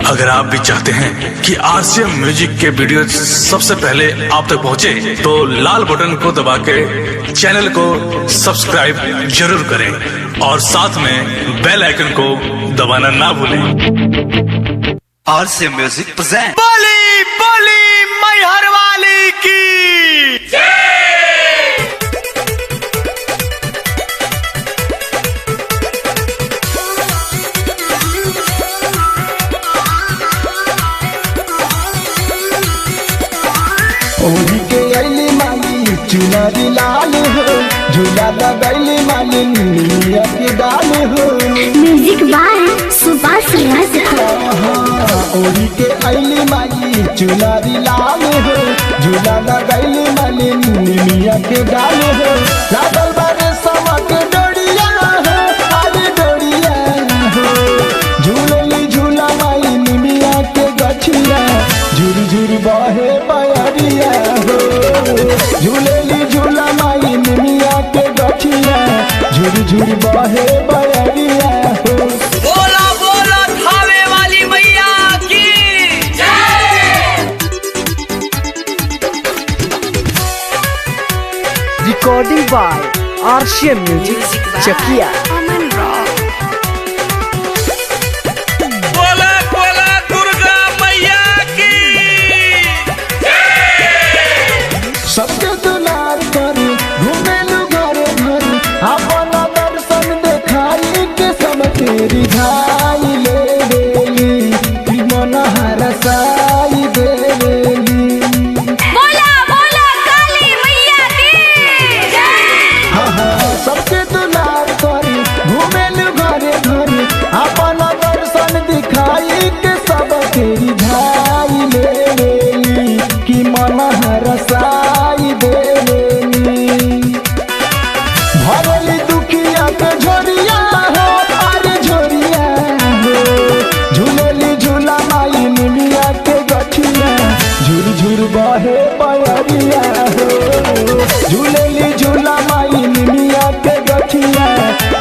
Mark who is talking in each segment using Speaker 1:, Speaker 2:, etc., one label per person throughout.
Speaker 1: अगर आप भी चाहते हैं कि आरसीएम म्यूजिक के वीडियो सबसे पहले आप तक पहुंचे, तो लाल बटन को दबा के चैनल को सब्सक्राइब जरूर करें और साथ में बेल आइकन को दबाना ना भूलें।
Speaker 2: आरसीएम म्यूजिक प्रेजेंट
Speaker 3: बोली बोली मैहर वाली की
Speaker 4: ओढ़ी के अली माली चुनरी लाल हो, झूला लगैली माली निमिया के डाल हो।
Speaker 5: म्यूजिक बाय सुभाष राज।
Speaker 4: ओढ़ी के अली माली चुनरी लाल हो, झूला लगैली माली निमिया के डाल हो। लागल बारे समक डोरिया हो, आरे डोरिया हो, झूलली झूला माई निमिया के गछिया, झुर झुर बहे बयरिया हो। झूलेली झूला माई निमिया के गछिया, झुर झुर बहे बयरिया हो।
Speaker 3: बोला बोला खावे वाली मैया की
Speaker 6: रिकॉर्डिंग बाय आरसीएम म्यूजिक चकिया।
Speaker 3: बोला बोला दुर्गा मैया की
Speaker 4: सबके दुलार करी घूमेलू घरे घरे, अपन दर्शन देखाई के सब तेरी धाई ले देली, कि मन हरसाई देली।
Speaker 5: बोला बोला काली मैया की जय।
Speaker 4: सबके दुलार करी घूमेलू घरे घरे, अपन दर्शन दिखाई के सब तेरी धाई ले लेली, कि मन हरसाई देली। भरली दुखिया के झोरिया हो, अरे झोरिया हो, झूलेली झूला माई निमिया के गछिया, झुर झुर बहे बयरिया हो। झूलेली झूला माई निमिया के गछिया,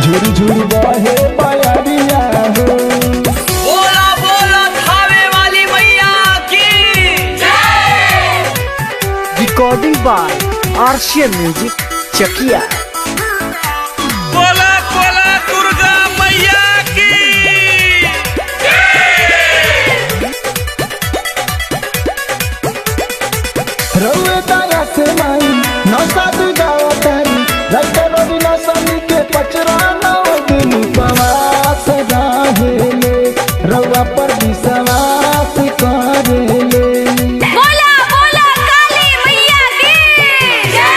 Speaker 4: झुर झुर बहे बयरिया हो।
Speaker 3: बोला बोला खावे वाली मैया की
Speaker 6: रिकॉर्डिंग बाय आरसीएम म्यूजिक चकिया।
Speaker 3: बोला बोला दुर्गा मैया की
Speaker 4: रउए दया से माई नौसाद गावतारी, रैतरोरी नौसनी के पचरा नौ दिन उपवास रहेले, रउआ पर विश्वास करेले।
Speaker 5: बोला बोला काली मैया की जय।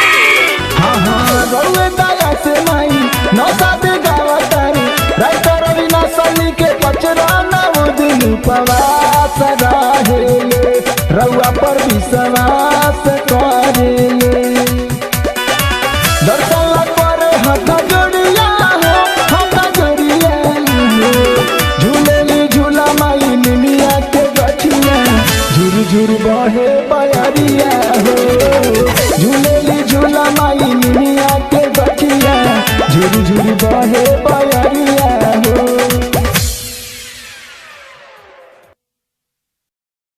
Speaker 4: रउए दया से माई नौसाद गावतारी, रैतरोरी नौसनी के पचरा नौ दिन उपवास रहेले, रउआ